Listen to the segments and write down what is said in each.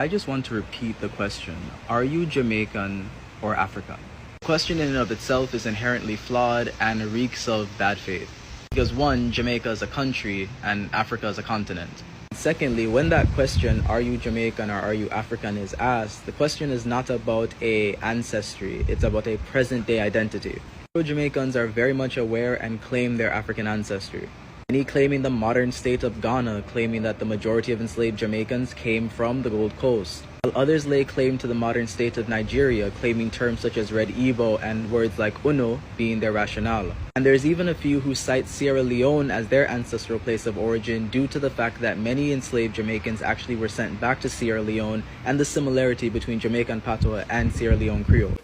I just want to repeat the question. Are you Jamaican or African? The question in and of itself is inherently flawed and reeks of bad faith. Because one, Jamaica is a country and Africa is a continent. Secondly, when that question, are you Jamaican or are you African, is asked, the question is not about a ancestry, it's about a present-day identity. Jamaicans are very much aware and claim their African ancestry. Many claiming the modern state of Ghana, claiming that the majority of enslaved Jamaicans came from the Gold Coast, while others lay claim to the modern state of Nigeria, claiming terms such as Red Igbo and words like Uno being their rationale. And there's even a few who cite Sierra Leone as their ancestral place of origin due to the fact that many enslaved Jamaicans actually were sent back to Sierra Leone and the similarity between Jamaican Patois and Sierra Leone Creole.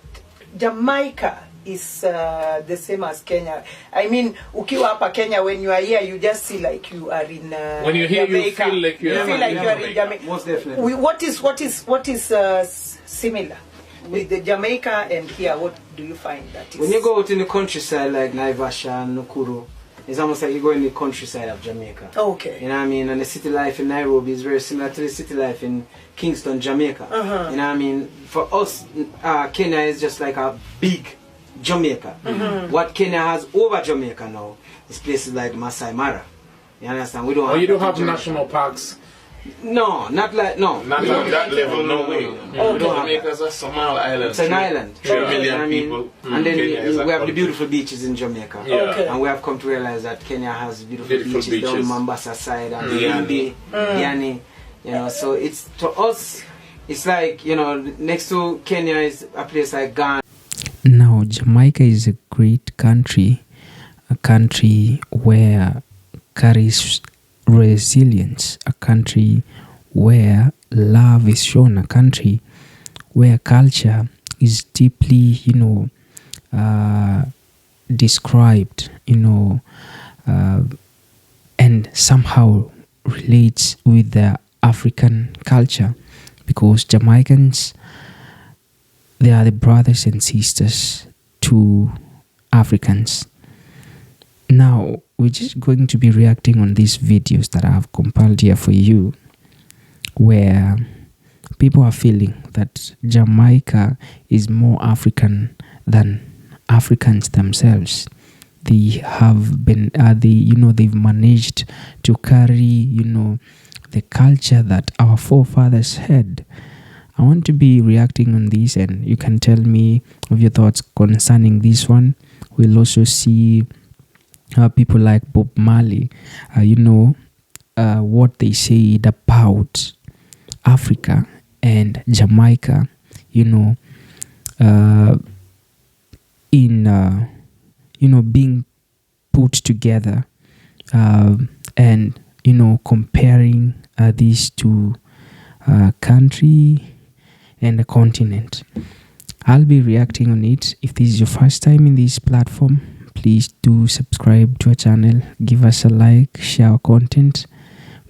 Jamaica is the same as Kenya. I mean, ukiwa hapa Kenya, when you are here, you just see like you are in when you're here, Jamaica. you feel like you are in Jamaica. Most definitely. What is similar with the Jamaica and here? What do you find that is? When you go out in the countryside like Naivasha and Nakuru, it's almost like you go in the countryside of Jamaica. Okay. You know what I mean? And the city life in Nairobi is very similar to the city life in Kingston, Jamaica. You know what I mean? For us, Kenya is just like a big Jamaica. What Kenya has over Jamaica now is places like Masai Mara. You understand? We don't. You don't have national parks. No, not like Not on that level. No way. We don't Jamaica's a small island. It's an island. 3 million people. And then we have the beautiful beaches in Jamaica. Yeah. And we have come to realize that Kenya has beautiful beaches down Mombasa side and Diani. You know, so it's to us, it's like, you know, next to Kenya is a place like Ghana. Now, Jamaica is a great country, a country where carries resilience, a country where love is shown, a country where culture is deeply, described, and somehow relates with the African culture, because Jamaicans, they are the brothers and sisters to Africans. Now, we're just going to be reacting on these videos that I have compiled here for you, where people are feeling that Jamaica is more African than Africans themselves. They have been, they've managed to carry, the culture that our forefathers had. I want to be reacting on this, and you can tell me of your thoughts concerning this one. We'll also see people like Bob Marley, what they said about Africa and Jamaica, in being put together, and comparing these two country and a continent. I'll be reacting on it. If this is your first time in this platform, please do subscribe to our channel, give us a like, share our content.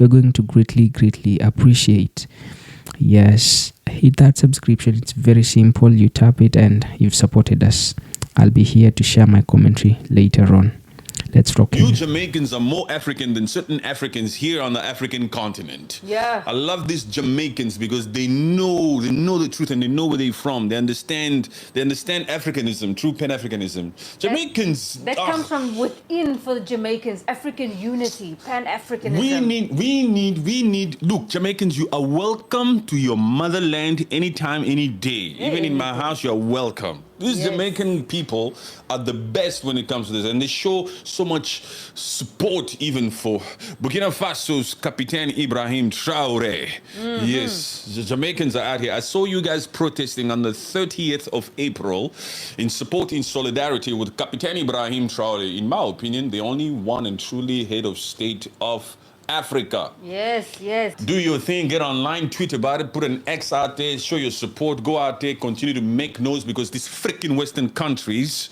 We're going to greatly appreciate. Yes, hit that subscription. It's very simple. You tap it and you've supported us. I'll be here to share my commentary later on. Let's rock it. You Jamaicans are more African than certain Africans here on the African continent. Yeah. I love these Jamaicans because they know the truth and they know where they're from. They understand Africanism, true Pan-Africanism. Jamaicans that comes from within for the Jamaicans, African unity, Pan-Africanism. We need look, Jamaicans, you are welcome to your motherland anytime, any day. Even in my house, you are welcome. These Jamaican people are the best when it comes to this, and they show so much support even for Burkina Faso's Captain Ibrahim Traore. Yes, the Jamaicans are out here. I saw you guys protesting on the 30th of April in support, in solidarity with Captain Ibrahim Traore. In my opinion, the only one and truly head of state of Africa. Yes. Do your thing, get online, tweet about it, put an X out there, show your support, go out there, continue to make noise, because these freaking Western countries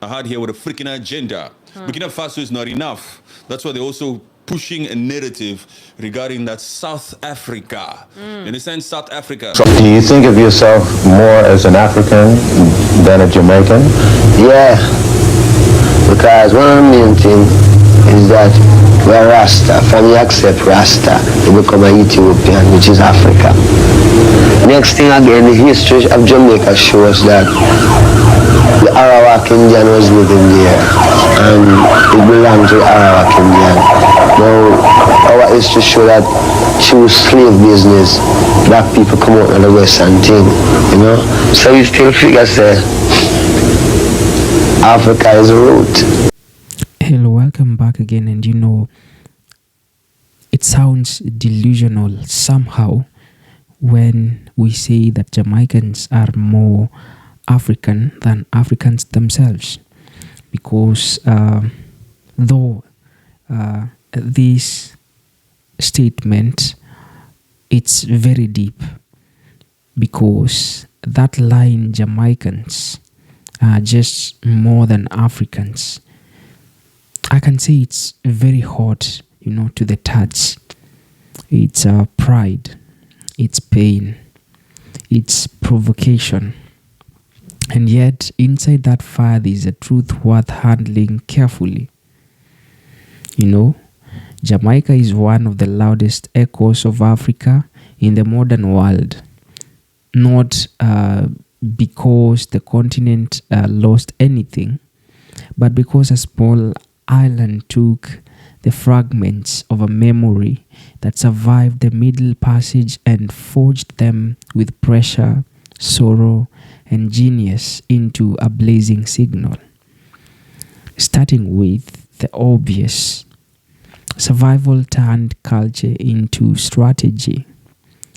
are out here with a freaking agenda. Burkina Faso is not enough. That's why they're also pushing a narrative regarding that South Africa. You understand? South Africa. Do you think of yourself more as an African than a Jamaican? Yeah, because one of the main things is that we're Rasta. From you accept Rasta, you become an Ethiopian, which is Africa. Next thing again, the history of Jamaica shows that the Arawak Indian was living there, and it belonged to the Arawak Indian. Now, our history shows that through slave business, black people come out of the Western thing, you know. So we still figure say Africa is a root. Hello, welcome back again. And you know, it sounds delusional somehow when we say that Jamaicans are more African than Africans themselves, because though this statement, it's very deep, because that line, Jamaicans are just more than Africans, I can say it's very hot, you know, to the touch. It's pride, it's pain, it's provocation. And yet, inside that fire, there's a truth worth handling carefully. You know, Jamaica is one of the loudest echoes of Africa in the modern world. Not because the continent lost anything, but because a small island took the fragments of a memory that survived the Middle Passage and forged them with pressure, sorrow, and genius into a blazing signal. Starting with the obvious, survival turned culture into strategy.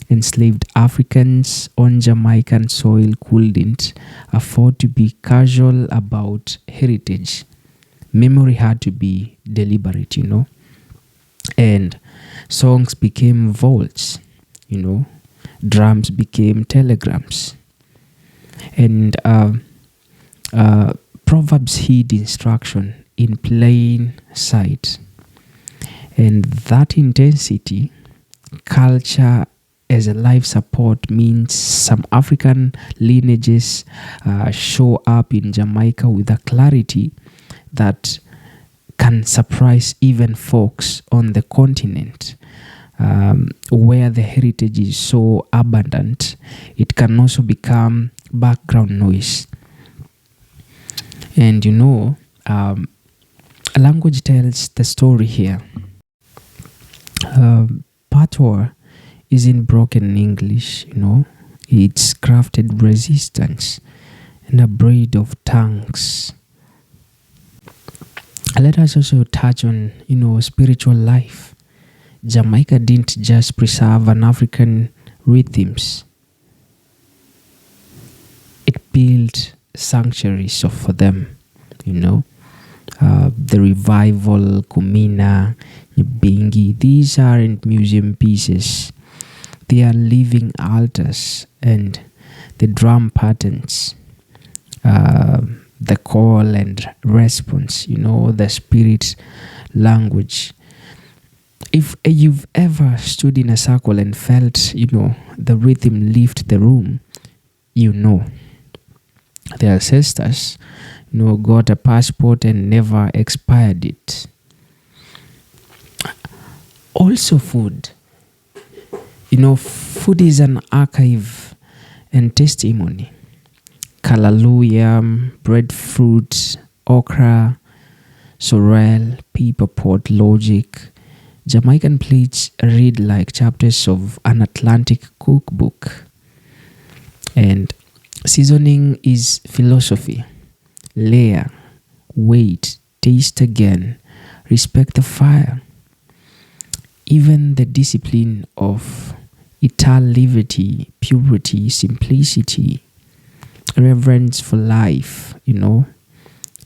Enslaved Africans on Jamaican soil couldn't afford to be casual about heritage. Memory had to be deliberate, you know. And songs became vaults, you know. Drums became telegrams. And Proverbs hid instruction in plain sight. And that intensity, culture as a life support, means some African lineages show up in Jamaica with a clarity that can surprise even folks on the continent, where the heritage is so abundant. It can also become background noise. And you know, language tells the story here. Patois isn't broken English, you know. It's crafted resistance and a braid of tongues. Let us also touch on, you know, spiritual life. Jamaica didn't just preserve an African rhythms. It built sanctuaries for them, you know. The Revival, Kumina, Nyabingi, these aren't museum pieces. They are living altars, and the drum patterns, the call and response, you know, the spirit language. If you've ever stood in a circle and felt, you know, the rhythm lift the room, you know. The ancestors, you know, got a passport and never expired it. Also food. You know, food is an archive and testimony. Kalaloo yam, breadfruit, okra, sorrel, pepper pot, logic. Jamaican plates read like chapters of an Atlantic cookbook. And seasoning is philosophy. Layer, wait, taste again, respect the fire. Even the discipline of eternal liberty, purity, simplicity, reverence for life, you know,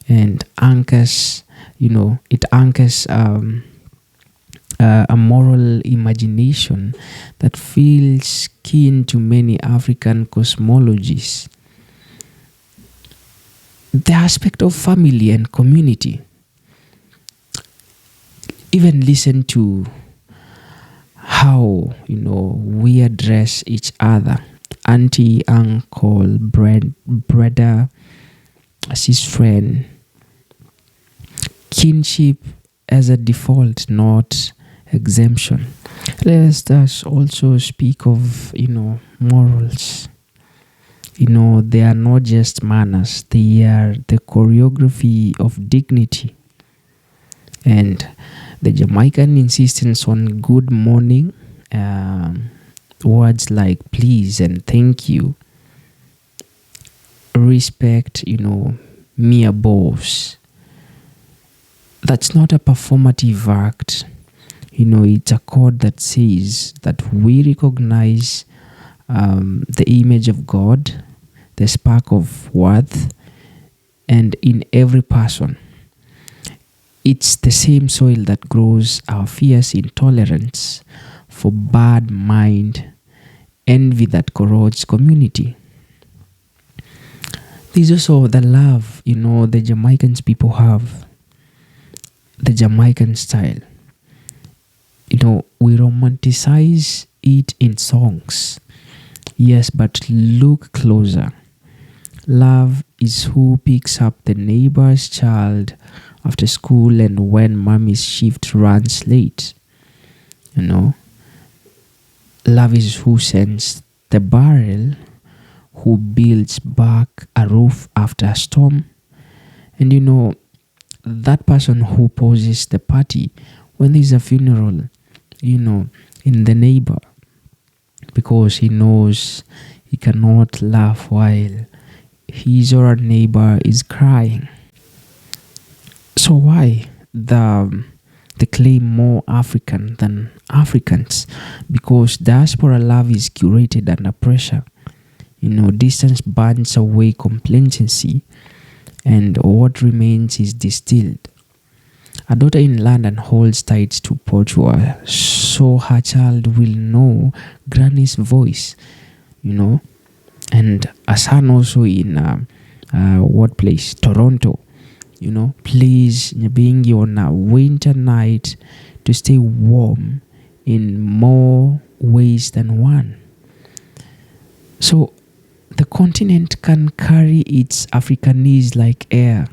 and anchors, you know, it anchors a moral imagination that feels keen to many African cosmologies. The aspect of family and community. Even listen to how, you know, we address each other. Auntie, uncle, brother, sis friend. Kinship as a default, not exemption. Let us also speak of, you know, morals. They are not just manners, they are the choreography of dignity. And the Jamaican insistence on good morning, words like please and thank you, respect, mere boss. That's not a performative act. It's a code that says that we recognize the image of God, the spark of worth, and in every person. It's the same soil that grows our fierce intolerance for bad mind, envy that corrodes community. There's also the love, the Jamaicans people have, the Jamaican style. We romanticize it in songs. Yes, but look closer. Love is who picks up the neighbor's child after school and when mommy's shift runs late. Love is who sends the barrel, who builds back a roof after a storm. And that person who poses the party when there's a funeral, in the neighbor, because he knows he cannot laugh while his or her neighbor is crying. So why they claim more African than Africans? Because diaspora love is curated under pressure. Distance burns away complacency, and what remains is distilled. A daughter in London holds tight to Portugal, so her child will know Granny's voice, and a son also in what place? Toronto, plays Nyabingi on a winter night to stay warm in more ways than one. So the continent can carry its Africanese like air,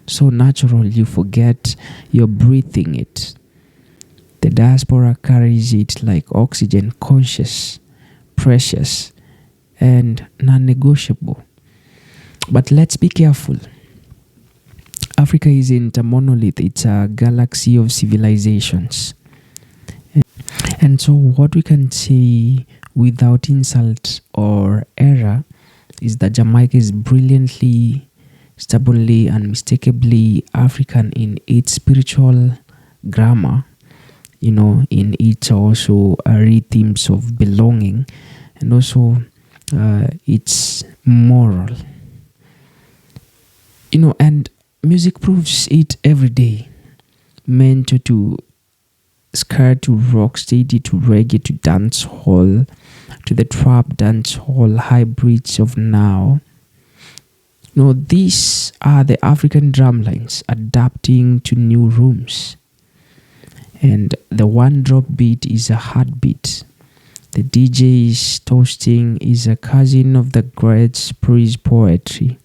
so natural you forget you're breathing it. The diaspora carries it like oxygen, conscious, precious, and non-negotiable. But let's be careful. Africa isn't a monolith, it's a galaxy of civilizations. And so what we can say without insult or error is that Jamaica is brilliantly, stubbornly, unmistakably African in its spiritual grammar, in its also rhythms of belonging, and also its moral. And music proves it every day. Meant to ska, to rock steady, to reggae, to dance hall, to the trap dance hall hybrids of now. These are the African drumlines adapting to new rooms. And the one drop beat is a heartbeat. The DJ's toasting is a cousin of the great praise poetry.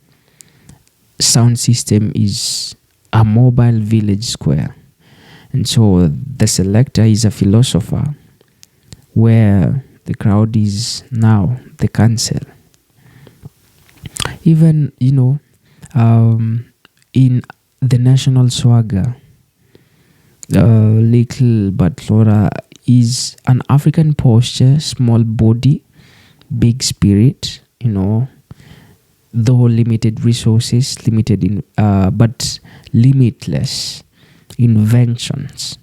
Sound system is a mobile village square. And so the selector is a philosopher, where the crowd is now the cancel. Even, in the national swagger, little but Laura is an African posture, small body, big spirit, though limited resources, but limitless inventions.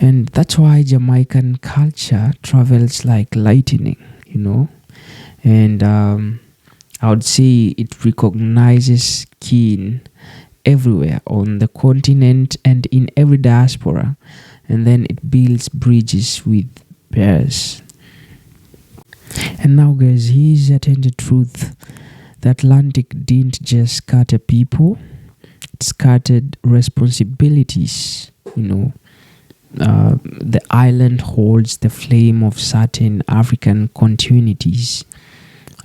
And that's why Jamaican culture travels like lightning, and I would say it recognizes kin everywhere on the continent and in every diaspora, and then it builds bridges with pairs. And now, guys, here's a tender truth. The Atlantic didn't just scatter people, it scattered responsibilities. The island holds the flame of certain African continuities.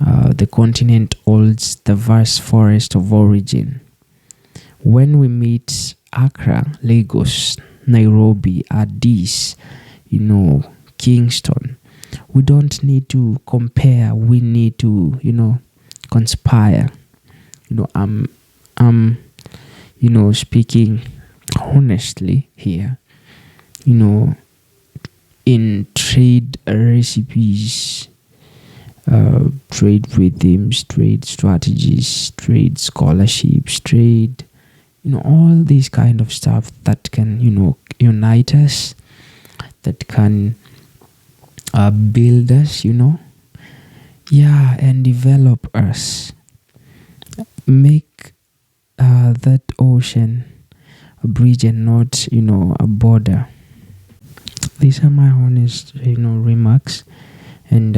The continent holds the vast forest of origin. When we meet Accra, Lagos, Nairobi, Addis, Kingston, we don't need to compare. We need to, conspire. I'm speaking honestly here. In trade recipes, trade rhythms, trade strategies, trade scholarships, trade, all these kind of stuff that can, unite us, that can build us, and develop us. Make that ocean a bridge and not, a border. These are my honest, remarks, and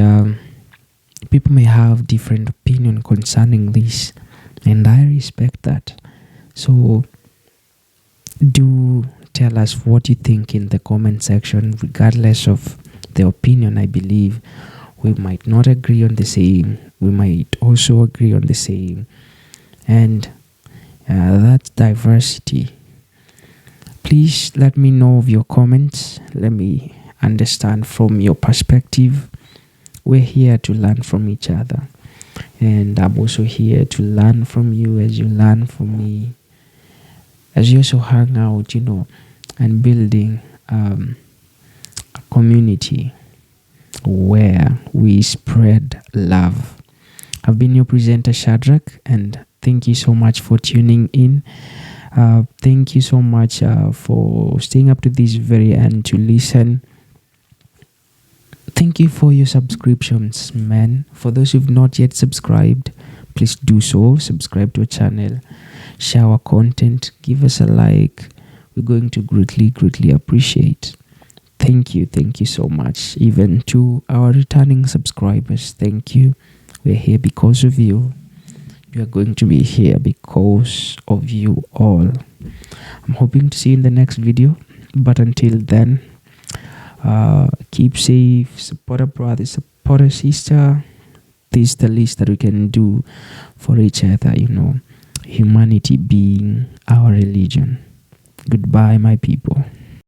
people may have different opinion concerning this, and I respect that. So do tell us what you think in the comment section, regardless of the opinion. I believe we might not agree on the same, we might also agree on the same, and that's diversity. Please let me know of your comments. Let me understand from your perspective. We're here to learn from each other, and I'm also here to learn from you as you learn from me, as you also hang out, and building a community where we spread love. I've been your presenter, Shadrach, and thank you so much for tuning in. Thank you so much for staying up to this very end to listen. Thank you for your subscriptions, man. For those who've not yet subscribed, please do so. Subscribe to our channel, share our content, give us a like. We're going to greatly appreciate. Thank you so much. Even to our returning subscribers, thank you. We're here because of you. You are going to be here because of you all. I'm hoping to see you in the next video, but until then, keep safe, support a brother, support a sister. This is the least that we can do for each other, humanity being our religion. Goodbye, my people.